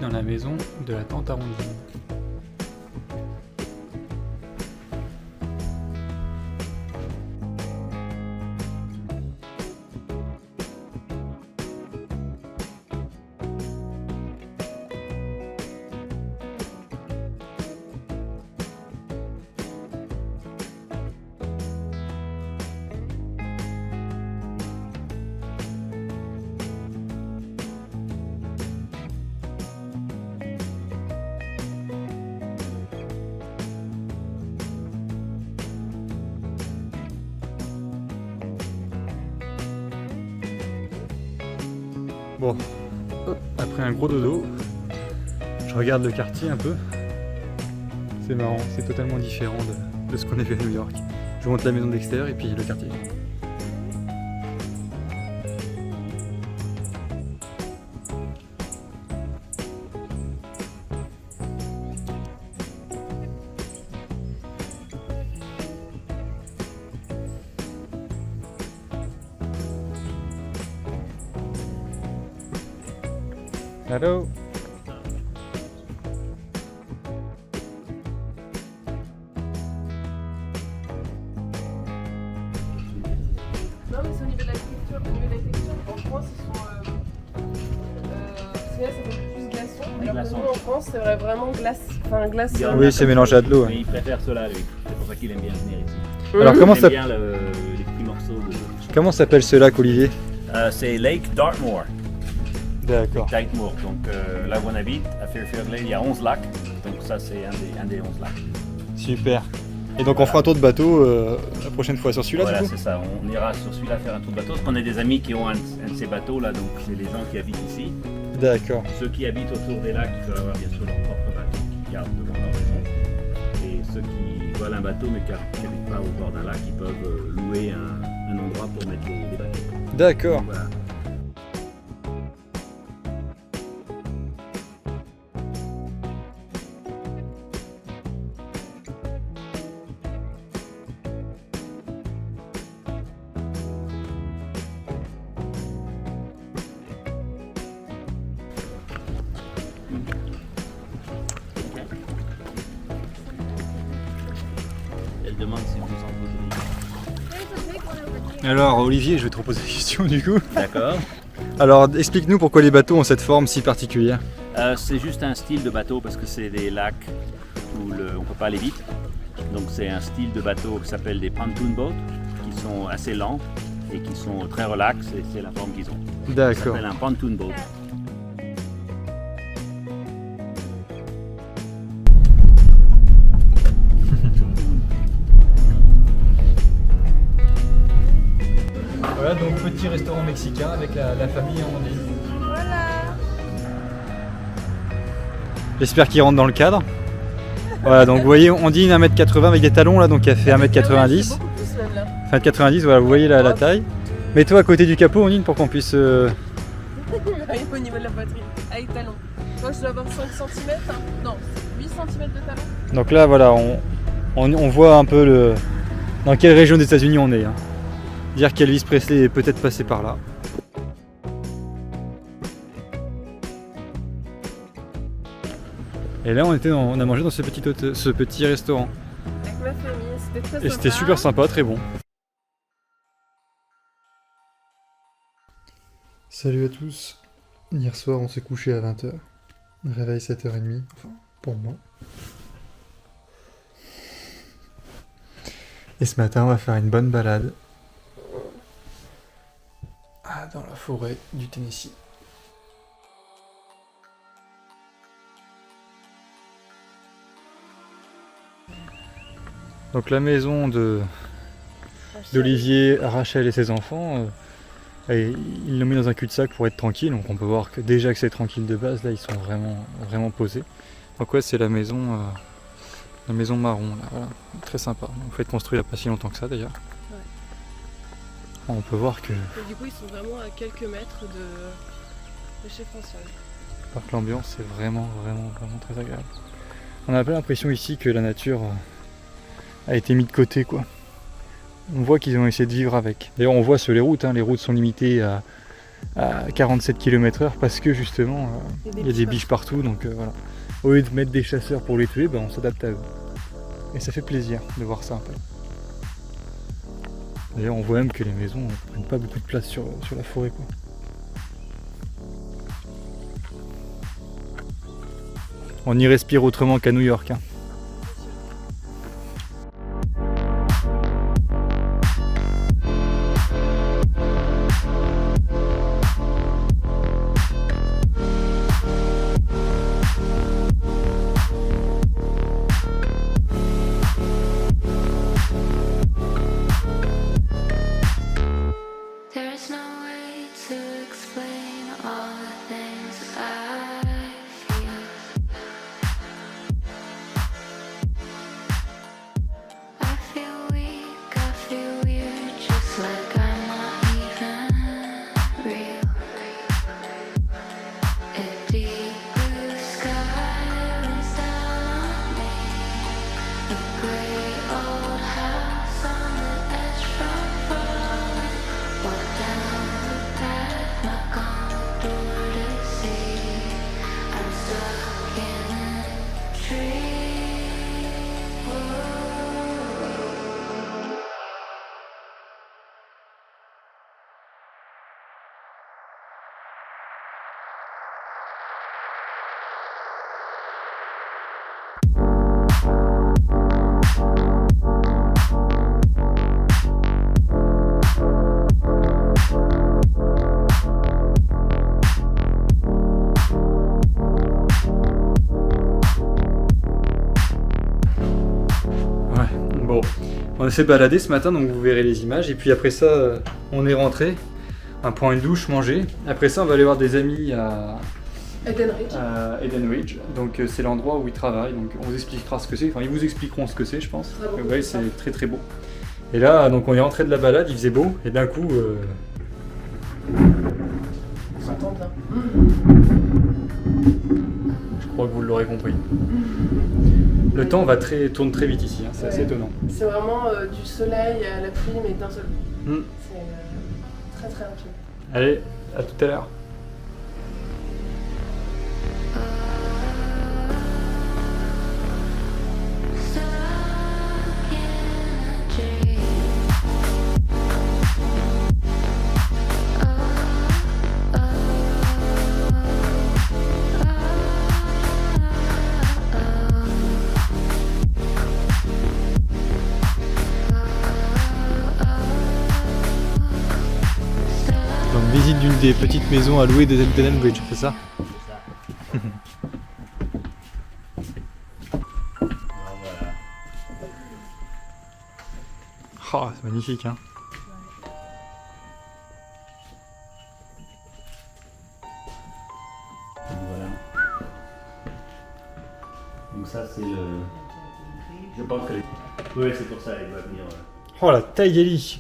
dans la maison de la tante Arondine. Bon, après un gros dodo, je regarde le quartier un peu. C'est marrant, c'est totalement différent de ce qu'on a vu à New York. Je vous montre la maison d'extérieur et puis le quartier. Allô? Non mais c'est au niveau de la texture, en France ils sont parce que là ça fait plus glaçon, alors que nous en France c'est vraiment glace. Oui, c'est mélangé à de l'eau. Mais il préfère cela lui, c'est pour ça qu'il aime bien venir ici. Alors comment ça, bien les petits morceaux de... comment s'appelle ce lac, Olivier? C'est Lake Dartmoor. D'accord. Dartmoor, donc là où on habite, à Fairfield Lake, il y a 11 lacs, donc ça c'est un des 11 lacs. Super. Et donc on fera un tour de bateau la prochaine fois sur celui-là, Voilà, du coup? c'est ça, on ira sur celui-là faire un tour de bateau, parce qu'on a des amis qui ont un de ces bateaux là, donc c'est les gens qui habitent ici. D'accord. Ceux qui habitent autour des lacs, ils peuvent avoir bien sûr leur propre bateau qui gardent devant leur maison. Et ceux qui veulent un bateau mais qui n'habitent pas au bord d'un lac, ils peuvent louer un endroit pour mettre les bateaux. D'accord. Donc, voilà. Elle demande si vous en posez. Alors Olivier, je vais te reposer la question du coup. D'accord. Alors explique-nous pourquoi les bateaux ont cette forme si particulière. C'est juste un style de bateau parce que c'est des lacs où on ne peut pas aller vite. Donc c'est un style de bateau qui s'appelle des pontoon boats qui sont assez lents et qui sont très relax et c'est la forme qu'ils ont. Ça D'accord. s'appelle un pontoon boat. Voilà, donc petit restaurant mexicain avec la famille Amandine. Voilà. J'espère qu'il rentre dans le cadre. Voilà, donc vous voyez, on dit 1m80 avec des talons là, donc elle fait 1m90. Beaucoup plus même là. Enfin 90, voilà, vous voyez la taille. Mets-toi à côté du capot, Ondine, pour qu'on puisse... Au niveau de la poitrine, avec talons. Moi je dois avoir 5 cm, non, 8 cm de talons. Donc là, voilà, on voit un peu dans quelle région des États-Unis on est. Hein. Dire qu'Elvis Presley est peut-être passé par là. Et là, on a mangé dans ce petit restaurant. Avec ma famille, c'était très sympa. Et c'était super sympa, très bon. Salut à tous. Hier soir, on s'est couché à 20h. Réveil 7h30, enfin, pour moi. Et ce matin, on va faire une bonne balade. Dans la forêt du Tennessee. Donc la maison d'Olivier, Rachel et ses enfants, et il l'a mis dans un cul-de-sac pour être tranquille. Donc on peut voir que déjà que c'est tranquille de base, là ils sont vraiment posés. Donc ouais, c'est la maison marron, là, voilà. Très sympa. En fait, construit il n'y a pas si longtemps que ça d'ailleurs. On peut voir que... Et du coup, ils sont vraiment à quelques mètres de chez François. Alors que l'ambiance est vraiment très agréable. On a un peu l'impression ici que la nature a été mise de côté, quoi. On voit qu'ils ont essayé de vivre avec. D'ailleurs, on voit sur les routes, hein, les routes sont limitées à à 47 km/h parce que justement il y a des biches partout, donc voilà. Au lieu de mettre des chasseurs pour les tuer, ben, on s'adapte à eux. Et ça fait plaisir de voir ça un peu. D'ailleurs on voit même que les maisons ne prennent pas beaucoup de place sur la forêt, quoi. On y respire autrement qu'à New York, hein. There's no way to explain all the things I feel. I feel weak, I feel weird, just like I'm not even real. A deep blue sky rains down on me. A gray old house on the edge from falling. Walk down the path, knock on the door to see I'm stuck in a tree. Ouais, bon, on s'est baladé ce matin, donc vous verrez les images. Et puis après ça, on est rentré, on prend une douche, manger. Après ça, on va aller voir des amis à Eden Ridge. Donc c'est l'endroit où ils travaillent. Donc on vous expliquera ce que c'est. Enfin, ils vous expliqueront ce que c'est, je pense. Ouais, c'est très très beau. Et là, donc on est rentré de la balade, il faisait beau, et d'un coup, On s'entend bien. je crois que vous l'aurez compris. Le temps tourne très vite ici, hein, c'est assez étonnant. C'est vraiment du soleil à la pluie, mais d'un seul coup. Mm. C'est très très rapide. Allez, à tout à l'heure. Stuck in a dream. Donc visite d'une des petites maisons à louer d'Eden Bridge, c'est ça? Voilà. Oh, c'est magnifique, hein. Donc voilà. Donc ça c'est le. Je pense que. Oui, c'est pour ça, il va venir. Oh la taille des lits.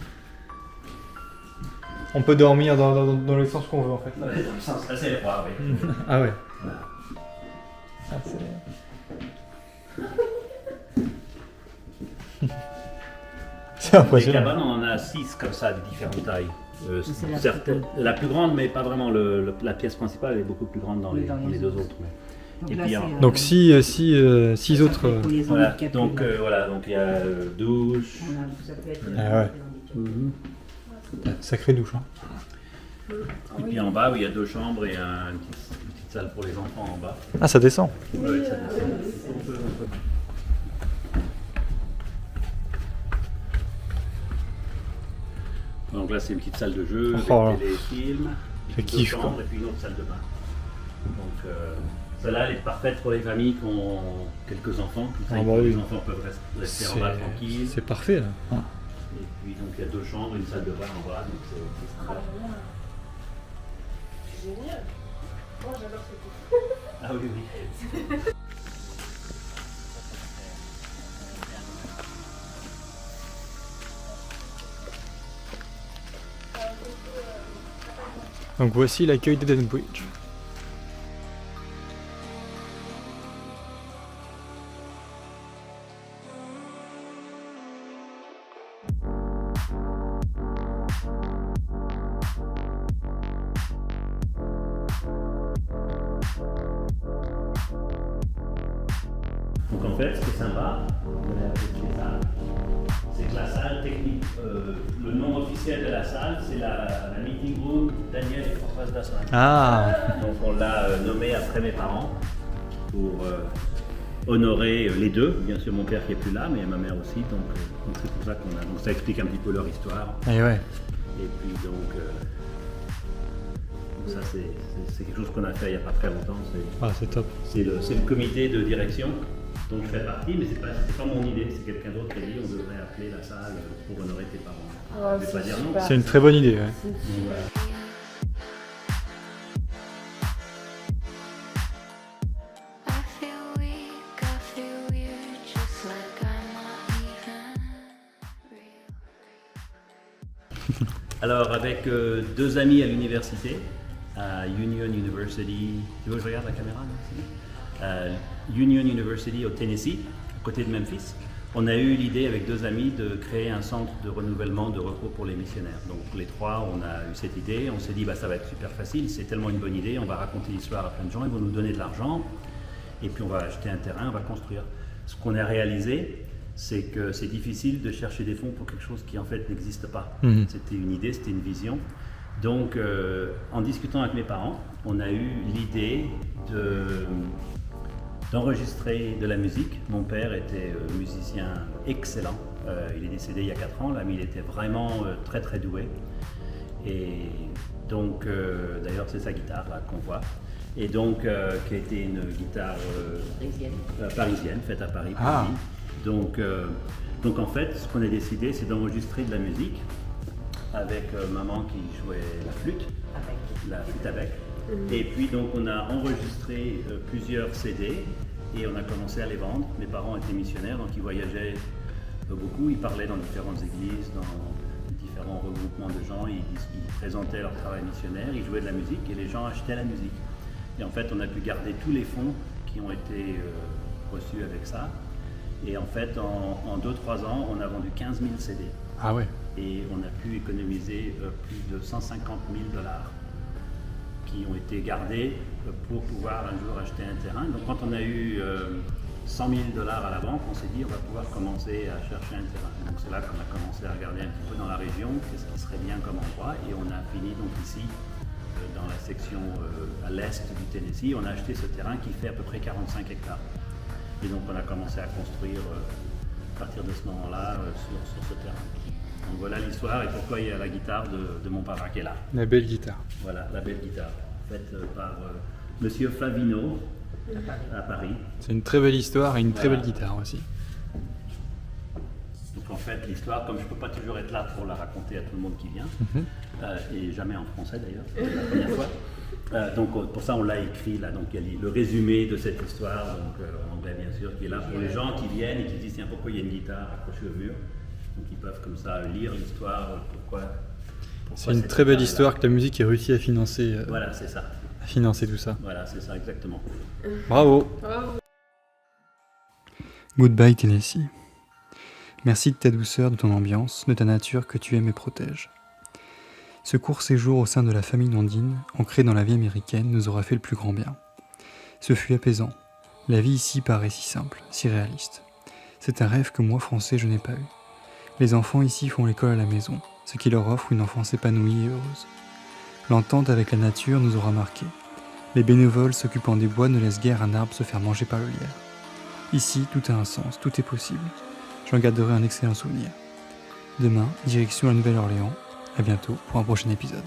On peut dormir dans le sens qu'on veut en fait. Dans le sens assez froid, oui. Ah ouais. Voilà. Ah, c'est... c'est Les impressionnant. cabanes, on en a 6 comme ça, de différentes tailles. La plus grande, mais pas vraiment la pièce principale, elle est beaucoup plus grande dans les deux autres. Et puis, Donc six autres... voilà, donc il y a douche. Ah ouais. Sacrée douche, hein. Et puis en bas, où il y a 2 chambres et une petite salle pour les enfants en bas. Ah, ça descend. Ouais, ça descend. Donc là, c'est une petite salle de jeu, Oh. avec des films, Je 2 kiffe, quoi. chambres et puis une autre salle de bain. Donc celle-là, elle est parfaite pour les familles qui ont quelques enfants. Comme ça, Ah bah oui. les enfants peuvent rester en bas tranquilles. C'est parfait là. Ah. Et puis donc il y a 2 chambres, une salle de bain en bas. Donc c'est super. Génial. Moi j'adore ce truc. Ah oui, oui. Donc voici l'accueil d'Eden Bridge. Donc en fait, ce qui est sympa, c'est que la salle technique, le nom officiel de la salle, c'est la meeting room Daniel et Françoise Dasman. Ah, Donc on l'a nommé après mes parents pour honorer les deux. Bien sûr mon père qui est plus là, mais ma mère aussi. Donc c'est pour ça qu'on a. Donc ça explique un petit peu leur histoire. et ouais. Et puis donc ça c'est quelque chose qu'on a fait il n'y a pas très longtemps. Ah, c'est top. C'est le comité de direction dont je fais partie, mais c'est pas mon idée. C'est quelqu'un d'autre qui a dit on devrait appeler la salle pour honorer tes parents. Oh, Je vais c'est pas dire non. super. C'est une très bonne idée, ouais. Donc, voilà. I feel weak, I feel weird, just like I'm not even real. Alors avec deux amis à l'université, à Union University, tu veux que je regarde la caméra là, Union University au Tennessee, à côté de Memphis, on a eu l'idée avec deux amis de créer un centre de renouvellement de repos pour les missionnaires. Donc les trois, on a eu cette idée, on s'est dit bah, ça va être super facile, c'est tellement une bonne idée, on va raconter l'histoire à plein de gens, ils vont nous donner de l'argent, et puis on va acheter un terrain, on va construire. Ce qu'on a réalisé, c'est que c'est difficile de chercher des fonds pour quelque chose qui en fait n'existe pas. Mhm. C'était une idée, c'était une vision. Donc en discutant avec mes parents, on a eu l'idée d'enregistrer de la musique. Mon père était musicien excellent. Il est décédé il y a 4 ans, là, mais il était vraiment très très doué. Et donc, d'ailleurs, c'est sa guitare là qu'on voit. Et donc, qui a été une guitare parisienne, faite à Paris. pour Ah. lui. Donc en fait, ce qu'on a décidé, c'est d'enregistrer de la musique avec maman qui jouait la flûte à bec. Et puis donc on a enregistré plusieurs CD et on a commencé à les vendre. Mes parents étaient missionnaires, donc ils voyageaient beaucoup, ils parlaient dans différentes églises, dans différents regroupements de gens, ils présentaient leur travail missionnaire, ils jouaient de la musique et les gens achetaient la musique. Et en fait, on a pu garder tous les fonds qui ont été reçus avec ça. Et en fait, en 2-3 ans, on a vendu 15 000 CD. Ah ouais. Et on a pu économiser plus de 150 000 $ qui ont été gardés pour pouvoir un jour acheter un terrain. Donc quand on a eu 100 000 $ à la banque, on s'est dit on va pouvoir commencer à chercher un terrain. Donc c'est là qu'on a commencé à regarder un petit peu dans la région, qu'est-ce qui serait bien comme endroit. Et on a fini donc ici, dans la section à l'est du Tennessee, on a acheté ce terrain qui fait à peu près 45 hectares. Et donc on a commencé à construire à partir de ce moment-là sur ce terrain. Donc voilà l'histoire et pourquoi il y a la guitare de mon papa qui est là. La belle guitare. Voilà, la belle guitare, faite par Monsieur Flavino à Paris. C'est une très belle histoire et une très Voilà. belle guitare aussi. Donc en fait l'histoire, comme je ne peux pas toujours être là pour la raconter à tout le monde qui vient, et jamais en français d'ailleurs, c'est la première fois. Donc pour ça on l'a écrit là, donc il y a le résumé de cette histoire, donc en anglais bien sûr, qui est là pour les gens qui viennent et qui se disent tiens pourquoi il y a une guitare accrochée au mur. Donc ils peuvent comme ça lire l'histoire, pourquoi C'est une cette très belle guitare-là. histoire que la musique ait réussi à financer tout ça. Voilà, c'est ça exactement. Bravo. Bravo. Goodbye Tennessee. Merci de ta douceur, de ton ambiance, de ta nature que tu aimes et protèges. Ce court séjour au sein de la famille Nandine, ancré dans la vie américaine, nous aura fait le plus grand bien. Ce fut apaisant. La vie ici paraît si simple, si réaliste. C'est un rêve que moi, Français, je n'ai pas eu. Les enfants ici font l'école à la maison, ce qui leur offre une enfance épanouie et heureuse. L'entente avec la nature nous aura marqués. Les bénévoles s'occupant des bois ne laissent guère un arbre se faire manger par le lierre. Ici, tout a un sens, tout est possible. J'en garderai un excellent souvenir. Demain, direction la Nouvelle-Orléans. À bientôt pour un prochain épisode.